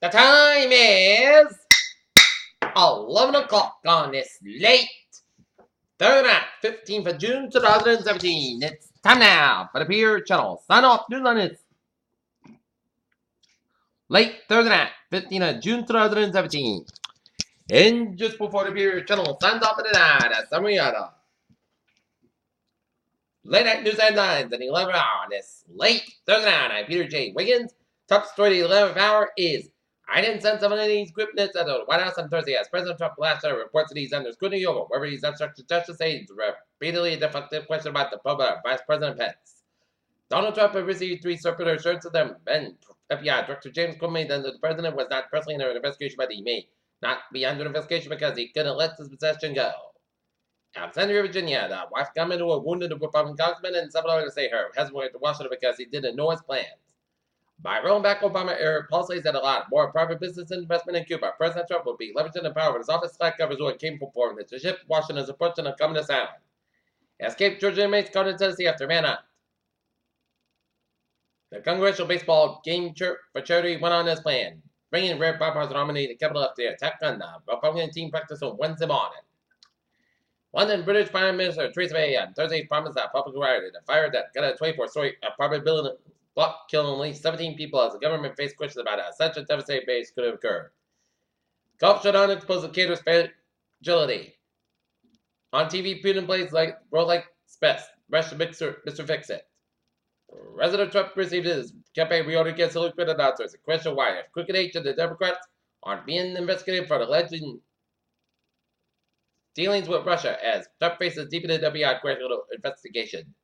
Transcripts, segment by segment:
The time is 11 o'clock on this late Thursday night, 15th of June, 2017. It's time now for the Peer Channel. Sign off news on this late Thursday night, 15th of June, 2017. And just before the Peer Channel signs off for the night, a summary of the late night news headlines at 11 hour on this late Thursday night. I'm Peter J. Wiggins. Top story of the 11th hour is I didn't send some of these group notes at the White House on Thursday as President Trump last night reports that he's under scrutiny over whether he's obstructed justice aides repeatedly deflected question about the probe of Vice President Pence. Donald Trump had received 3 separate assurances of them, and FBI Director James Comey that the president was not personally under investigation, but he may not be under investigation because he couldn't let his possession go. Alexandria, Virginia, the wife gunman who wounded a Republican congressman and several others say her husband went to Washington because he didn't know his plans. By rolling back Obama-era policies that allowed more private business investment in Cuba, President Trump would be leveraging the power of his office slack covers what came before him to shift Washington's approach on coming to Island. Escaped Georgia inmates caught in Tennessee after manhunt. The congressional baseball game for charity went on as planned, bringing rare bipartisan harmony to Capitol after the attack on the Republican team practice on Wednesday morning. London British Prime Minister Theresa May on Thursday promised that public rioted a fire that got a 24-story apartment building block, killing at least 17 people as the government faced questions about how such a devastating base could have occurred. Gulf shutdown exposed the caterer's fragility. On TV, Putin plays like world like best. Russia Mr. Fix-It. President Trump received his campaign reorder against the liquid announcers. A question why if Crooked H and the Democrats aren't being investigated for alleged dealings with Russia as Trump faces deep in the FBI congressional investigation.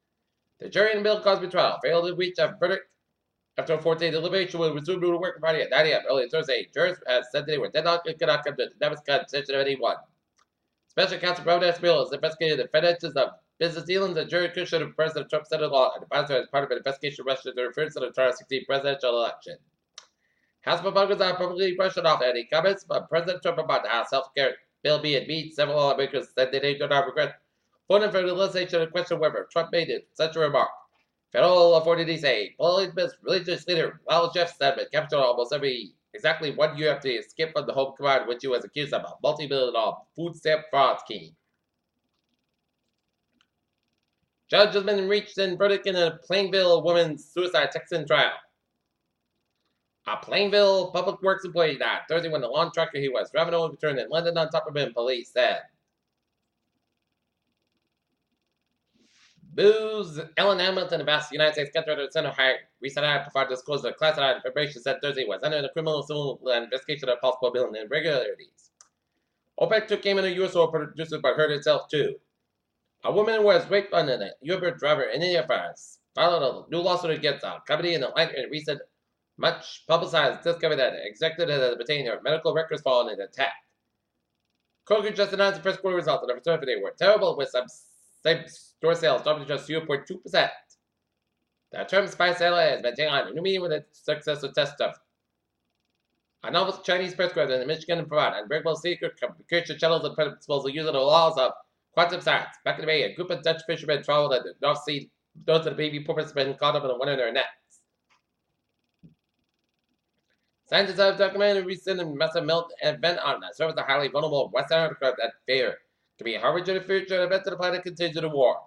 The jury in the Bill Cosby trial failed to reach a verdict after a 4-day deliberation will resume to work Friday at 9 a.m. Earlier Thursday. Jurors have said they were deadlocked and could not come to the Democratic decision of anyone. Special counsel Brown Bill has investigated the finances of business dealings. The jury cushion of President Trump's Senate law and advised as part of an investigation Russia to refer to the 2016 presidential election. House Republicans are publicly brushing off any comments by President Trump about the House health care bill being beat. Several lawmakers said they do not regret voting for the legislation to question whether Trump made such a remark. Federal authorities say religious leader Lyle Jeff said at Capitol almost exactly 1 year after he escaped from the home command which he was accused of a multi-billion-dollar food stamp fraud scheme. Judge has been reached in verdict in a Plainville woman's suicide Texan trial. A Plainville Public Works employee died Thursday when the lawn tractor he was driving over turned and landed on top of him, police said. Booz Ellen Hamilton, ambassador to the United States Contractor Center recent hire provided disclosure of classified information said Thursday was under the criminal civil investigation of possible billing irregularities. OPEC came in a U.S. oil producer but hurt itself too. A woman was raped by an Uber driver in India filed a new lawsuit against a company in the light in recent much publicized discovery that executive had obtained her medical records following an attack. Kroger just announced the first quarter results and the return for they were terrible with some same-store sales dropped to just 0.2%. The term spy sale has been taken on a new meeting with a successful test of a novel Chinese spacecraft in the Michigan provide unbreakable secret communication channels and principles of using the laws of quantum science. Back in the May, a group of Dutch fishermen traveled at the North Sea, noticed that a baby porpoise had been caught up in one of their nets. Scientists have documented a recent massive melt event on the surface of highly vulnerable West Antarctica that fair to be a harbinger of the future event of the planet continues to war.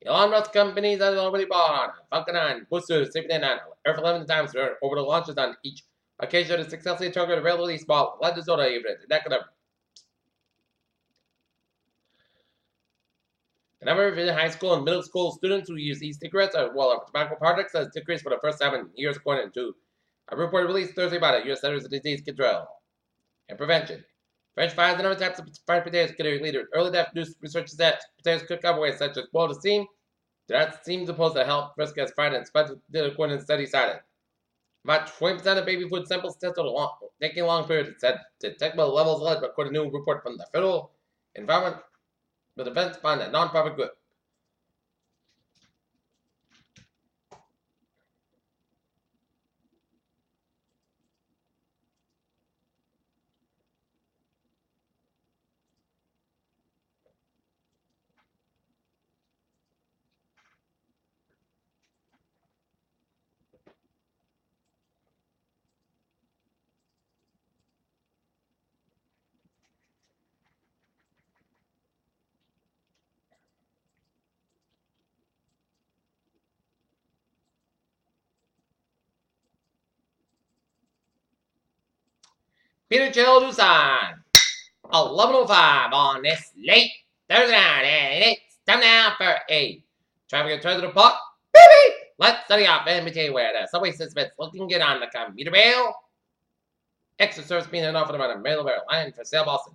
Elon Musk companies have already bought on Falcon 9, Booster, Superman 9, Earth 11 times over the launches on each occasion to successfully target a relatively small Atlanta even at the neck of the number of high school and middle school students who use e-cigarettes as well as tobacco products has decreased for the first time in years, according to a report released Thursday by the U.S. Centers for Disease Control and Prevention. French fries and other types of fried potatoes considered leader. Early death news research said potatoes cook up ways such as boiled to steam. That seems opposed to health risk as fried and speculative according to study cited. About 20% of baby food samples tested taking long periods said detectable levels led according to a new report from the Federal Environment Defense Fund, a non-profit group. Peter Chill Dusan. 11:05 on this late Thursday night, and it's time now for a traffic return to the park. Baby! Let's study off and tell you where the subway system is looking good on the commuter rail. Extra service being offered by the railway line for sale Boston.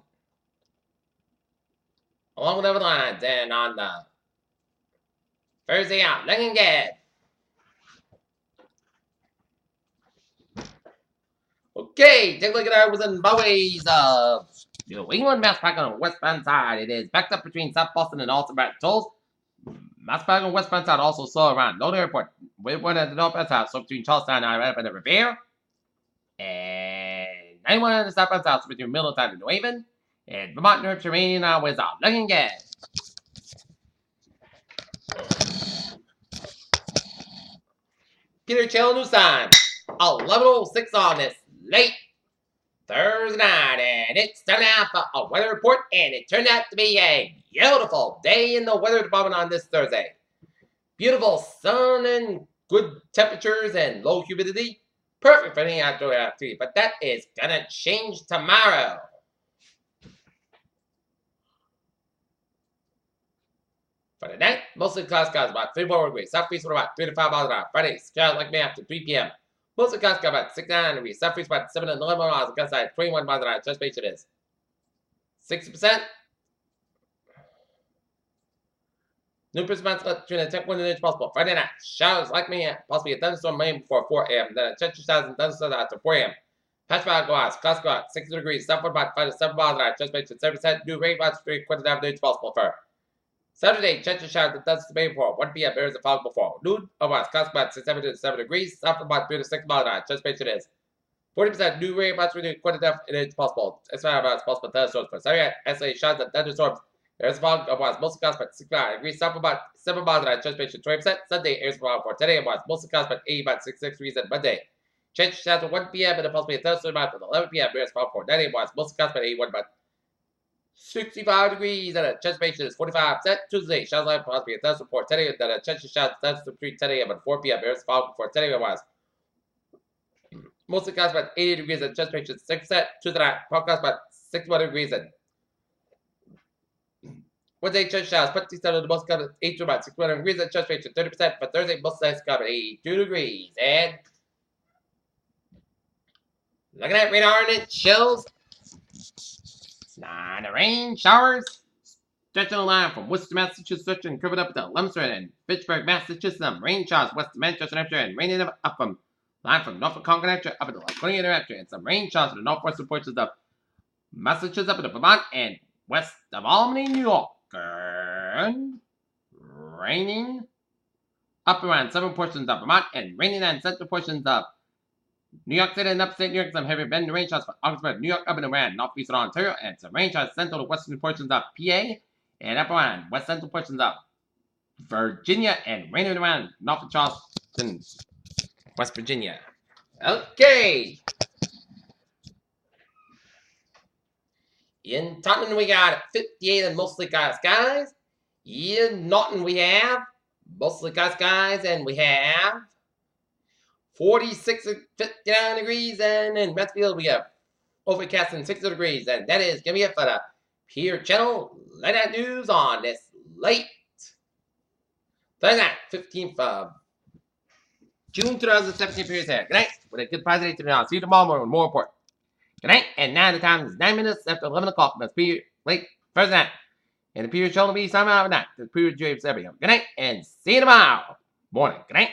Along with other lines, and on the Thursday out, looking good. Okay, take a look at our within byways of New England Mass Park on the westbound side. It is backed up between South Boston and Alton Back Tolls. Mass Park on the westbound side also saw around Logan Airport. Waypoint at the northbound side, so between Charlestown and right up in the Revere. And 91 on the southbound side, so between Middletown and New Haven. And Vermont, New Hampshire, Maine, now is out. Looking good. Peter Chill News Time. 11:06 on this late Thursday night, and it's time now for a weather report, and it turned out to be a beautiful day in the weather department on this Thursday. Beautiful sun and good temperatures and low humidity. Perfect for any outdoor activity, but that is gonna change tomorrow. For the night, mostly clouds skies about 34 degrees. Southeast with about 3 to 5 miles an hour. Friday, sky like me after 3 p.m. Mostly clouds skies about 69 degrees. Southeast about 7 to 11 miles. The gust side 21 miles an hour. Just base it is 60%. New percent between a 10 inch possible. Friday night, showers like me, possibly a thunderstorm rain before 4 a.m. Then a chance showers and thunderstorms after 4 a.m. Patch fog go out. Clouds go out 60 degrees. Southward about 5 to 7 miles an hour. Just base it 7%. New rain about 3/4 inch possible for Saturday, chance of showers and thunderstorms rain before 1 p.m. There is a fog before noon. Otherwise, clouds about 7 to 7 degrees. Southward about 3 to 6 miles an hour. Just base it is 40% new rain about 3/4 inch possible. As far as possible thunderstorms for Saturday, SA showers and thunderstorms. There's a fog, otherwise mostly clouds but 65 degrees. South about 7 miles an hour, transpiration 20%. Sunday, areas fog for today, otherwise mostly clouds but 80 about 66 degrees on Monday. Change showers at 1 p.m. and possibly a thunderstorm about 11 p.m. Areas fog for today, otherwise mostly clouds but 81 about 65 degrees and a transpiration is 45%. Tuesday, showers like possibly a thunderstorm for today, and then a chance of showers thunderstorm between 10 a.m. and 4 p.m. Areas fog for today, otherwise mostly clouds about 80 degrees and transpiration 6%. Tuesday night, fog clouds about 61 degrees and Wednesday, chance showers, put these down to the most clouds 8 to about 61 degrees and transpiration 30%. For Thursday, most nights clouds 82 degrees. And looking at radar and it chills. Nah, the rain showers stretching the line from Worcester, Massachusetts, and curving up to Leominster and Fitchburg, Massachusetts. Some rain showers west of Manchester, New Hampshire, and raining up from line from Norfolk, Concord, New Hampshire, up into Laconia, New Hampshire, and some rain showers in the northwestern portions of Massachusetts, up into Vermont, and west of Albany, New York. And raining up around southern portions of Vermont, and raining on central portions of New York City and upstate New York. Some heavy bend rain showers for Augsburg, New York, up and around northeastern Ontario, and some rain showers central to western portions of PA, and up around west central portions of Virginia, and raining around Norfolk, Charleston, West Virginia. Okay. In Taunton, we got 58 and mostly cloudy skies. In Norton, we have mostly cloudy skies, and we have 46 and 59 degrees. And in Westfield, we have overcast and 60 degrees. And that is going to be it for the Peter Channel Light Out News on this late Thursday night, 15th of June 2017. Period here. Good night. With a good positive to now. See you tomorrow morning with more report. Good night, and now the time is 9 minutes after 11 o'clock. That's Peter late Thursday night. And the Peter Show will be sometime at night. The Peter James every Good night, and see you tomorrow morning. Good night.